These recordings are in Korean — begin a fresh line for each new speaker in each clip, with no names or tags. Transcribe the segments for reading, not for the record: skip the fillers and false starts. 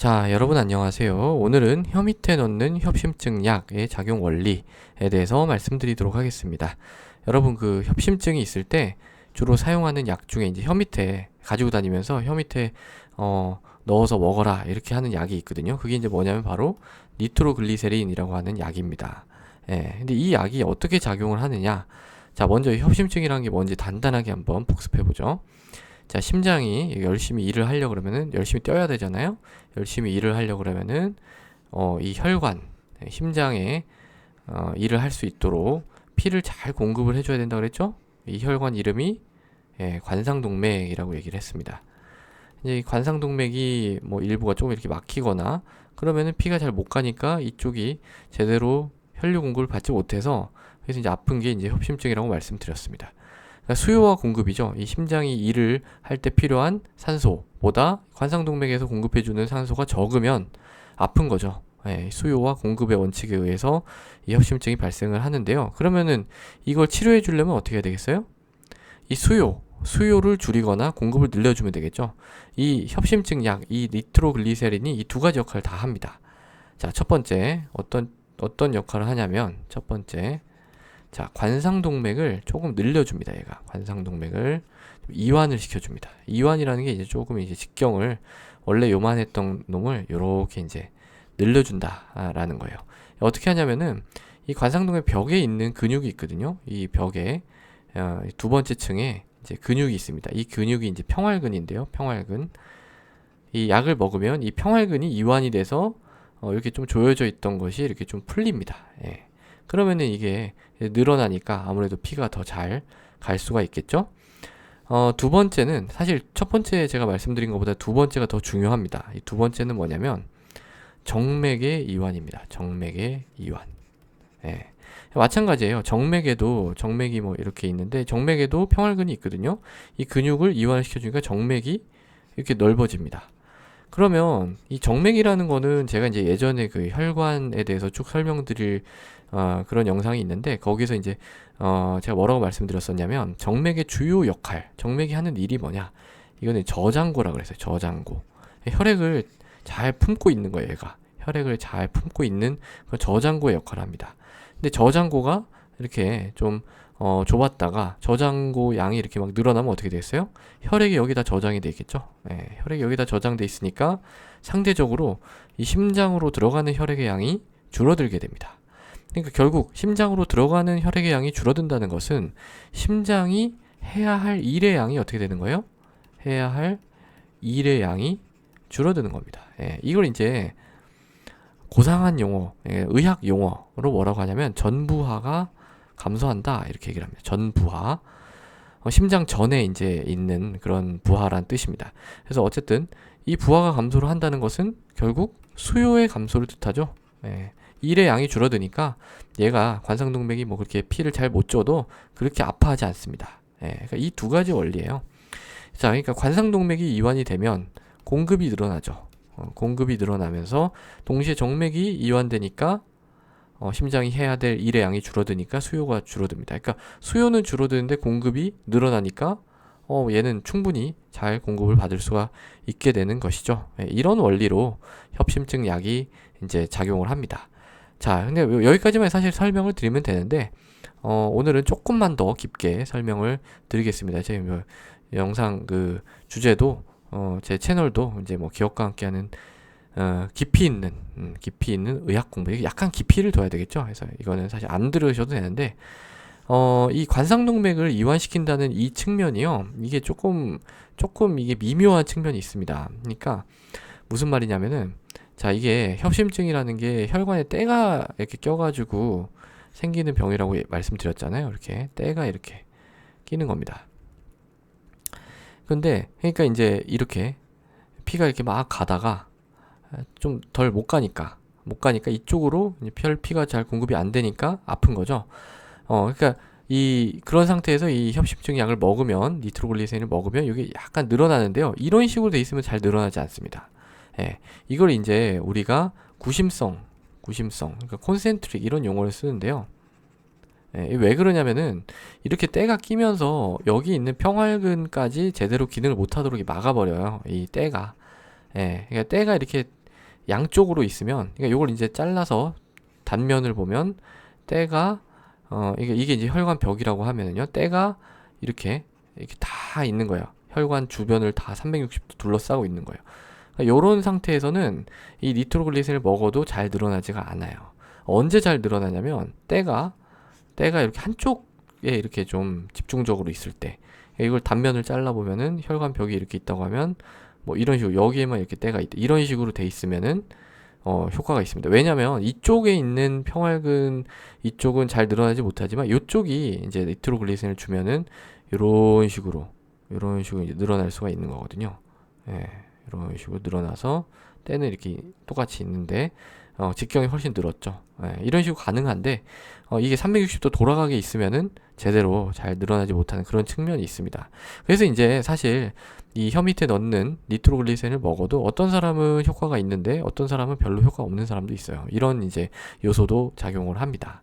자, 여러분 안녕하세요. 오늘은 혀 밑에 넣는 협심증 약의 작용 원리에 대해서 말씀드리도록 하겠습니다. 여러분 그 협심증이 있을 때 주로 사용하는 약 중에 이제 혀 밑에 가지고 다니면서 혀 밑에 넣어서 먹어라 이렇게 하는 약이 있거든요. 그게 이제 뭐냐면 바로 니트로글리세린이라고 하는 약입니다. 근데 이 약이 어떻게 작용을 하느냐? 자, 먼저 협심증이라는 게 뭔지 간단하게 한번 복습해 보죠. 자, 심장이 열심히 일을 하려고 그러면은 열심히 뛰어야 되잖아요. 열심히 일을 하려고 그러면은 이 혈관, 심장에 일을 할 수 있도록 피를 잘 공급을 해줘야 된다 그랬죠? 이 혈관 이름이 관상동맥이라고 얘기를 했습니다. 이제 이 관상동맥이 뭐 일부가 조금 이렇게 막히거나 그러면은 피가 잘 못 가니까 이쪽이 제대로 혈류 공급을 받지 못해서 그래서 이제 아픈 게 이제 협심증이라고 말씀드렸습니다. 그러니까 수요와 공급이죠. 이 심장이 일을 할 때 필요한 산소보다 관상동맥에서 공급해주는 산소가 적으면 아픈 거죠. 수요와 공급의 원칙에 의해서 이 협심증이 발생을 하는데요. 그러면은 이걸 치료해 주려면 어떻게 해야 되겠어요? 이 수요를 줄이거나 공급을 늘려주면 되겠죠. 이 협심증 약, 이 니트로글리세린이 이 두 가지 역할을 다 합니다. 자, 첫 번째 어떤 역할을 하냐면 첫 번째, 자, 관상동맥을 조금 늘려줍니다. 얘가 관상동맥을 이완을 시켜줍니다. 이완이라는 게 이제 조금 이제 직경을 원래 요만했던 놈을 요렇게 이제 늘려준다라는 거예요. 어떻게 하냐면은 이 관상동맥 벽에 있는 근육이 있거든요. 이 벽에 두 번째 층에 이제 근육이 있습니다. 이 근육이 이제 평활근인데요. 평활근. 이 약을 먹으면 이 평활근이 이완이 돼서 이렇게 좀 조여져 있던 것이 이렇게 좀 풀립니다. 그러면은 이게 늘어나니까 아무래도 피가 더 잘 갈 수가 있겠죠. 두 번째는 사실 첫 번째 제가 말씀드린 것보다 두 번째가 더 중요합니다. 이 두 번째는 뭐냐면 정맥의 이완입니다. 정맥의 이완. 마찬가지예요. 정맥에도 정맥이 뭐 이렇게 있는데 정맥에도 평활근이 있거든요. 이 근육을 이완시켜주니까 정맥이 이렇게 넓어집니다. 그러면 이 정맥이라는 거는 제가 이제 예전에 그 혈관에 대해서 쭉 설명드릴 그런 영상이 있는데 거기서 이제 제가 뭐라고 말씀드렸었냐면 정맥의 주요 역할, 정맥이 하는 일이 뭐냐? 이거는 저장고라 그랬어요. 저장고. 혈액을 잘 품고 있는 거예요, 얘가. 혈액을 잘 품고 있는 그런 저장고의 역할을 합니다. 근데 저장고가 이렇게 좀 좁았다가 저장고 양이 이렇게 막 늘어나면 어떻게 되겠어요? 혈액이 여기다 저장이 돼 있겠죠? 혈액이 여기다 저장돼 있으니까 상대적으로 이 심장으로 들어가는 혈액의 양이 줄어들게 됩니다. 그러니까 결국 심장으로 들어가는 혈액의 양이 줄어든다는 것은 심장이 해야 할 일의 양이 어떻게 되는 거예요? 해야 할 일의 양이 줄어드는 겁니다. 이걸 이제 고상한 용어, 의학 용어로 뭐라고 하냐면 전부하가 감소한다 이렇게 얘기를 합니다. 전부하. 심장 전에 이제 있는 그런 부하란 뜻입니다. 그래서 어쨌든 이 부하가 감소를 한다는 것은 결국 수요의 감소를 뜻하죠. 일의 양이 줄어드니까 얘가 관상동맥이 뭐 그렇게 피를 잘 못 줘도 그렇게 아파하지 않습니다. 그러니까 이 두 가지 원리예요. 자, 그러니까 관상동맥이 이완이 되면 공급이 늘어나죠. 공급이 늘어나면서 동시에 정맥이 이완되니까 심장이 해야 될 일의 양이 줄어드니까 수요가 줄어듭니다. 그러니까 수요는 줄어드는데 공급이 늘어나니까 얘는 충분히 잘 공급을 받을 수가 있게 되는 것이죠. 이런 원리로 협심증 약이 이제 작용을 합니다. 자, 근데 여기까지만 사실 설명을 드리면 되는데 오늘은 조금만 더 깊게 설명을 드리겠습니다. 제 영상 그 주제도 제 채널도 이제 뭐 기억과 함께하는 깊이 있는 의학 공부. 약간 깊이를 둬야 되겠죠. 그래서 이거는 사실 안 들으셔도 되는데, 이 관상동맥을 이완시킨다는 이 측면이요. 이게 조금 이게 미묘한 측면이 있습니다. 그러니까 무슨 말이냐면은, 자, 이게 협심증이라는 게 혈관에 때가 이렇게 껴가지고 생기는 병이라고 말씀드렸잖아요. 이렇게 때가 이렇게 끼는 겁니다. 근데 그러니까 이제 이렇게 피가 이렇게 막 가다가 좀 덜 못 가니까 이쪽으로 피가 잘 공급이 안 되니까 아픈 거죠. 그러니까 그런 상태에서 이 협심증 약을 먹으면 니트로글리세린을 먹으면 이게 약간 늘어나는데요. 이런 식으로 돼 있으면 잘 늘어나지 않습니다. 이걸 이제 우리가 구심성, 그러니까 콘센트릭 이런 용어를 쓰는데요. 왜 그러냐면은 이렇게 때가 끼면서 여기 있는 평활근까지 제대로 기능을 못하도록 막아버려요. 이 때가. 그러니까 때가 이렇게 양쪽으로 있으면, 그러니까 요걸 이제 잘라서 단면을 보면 때가 이게 이제 혈관 벽이라고 하면은요, 때가 이렇게 다 있는 거예요. 혈관 주변을 다 360도 둘러싸고 있는 거예요. 그러니까 요런 상태에서는 이 니트로글리세린을 먹어도 잘 늘어나지가 않아요. 언제 잘 늘어나냐면 때가 이렇게 한쪽에 이렇게 좀 집중적으로 있을 때, 이걸 단면을 잘라 보면은 혈관 벽이 이렇게 있다고 하면 뭐 이런 식으로 여기에만 이렇게 때가 있다, 이런 식으로 돼 있으면은 효과가 있습니다. 왜냐면 이쪽에 있는 평활근 이쪽은 잘 늘어나지 못하지만 이쪽이 이제 니트로글리세린을 주면은 이런 식으로 이제 늘어날 수가 있는 거거든요. 예, 이런 식으로 늘어나서 때는 이렇게 똑같이 있는데 직경이 훨씬 늘었죠. 예, 이런 식으로 가능한데 이게 360도 돌아가게 있으면은 제대로 잘 늘어나지 못하는 그런 측면이 있습니다. 그래서 이제 사실 이 혀 밑에 넣는 니트로글리세린을 먹어도 어떤 사람은 효과가 있는데 어떤 사람은 별로 효과 없는 사람도 있어요. 이런 이제 요소도 작용을 합니다.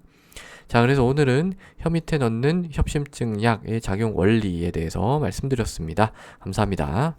자, 그래서 오늘은 혀 밑에 넣는 협심증 약의 작용 원리에 대해서 말씀드렸습니다. 감사합니다.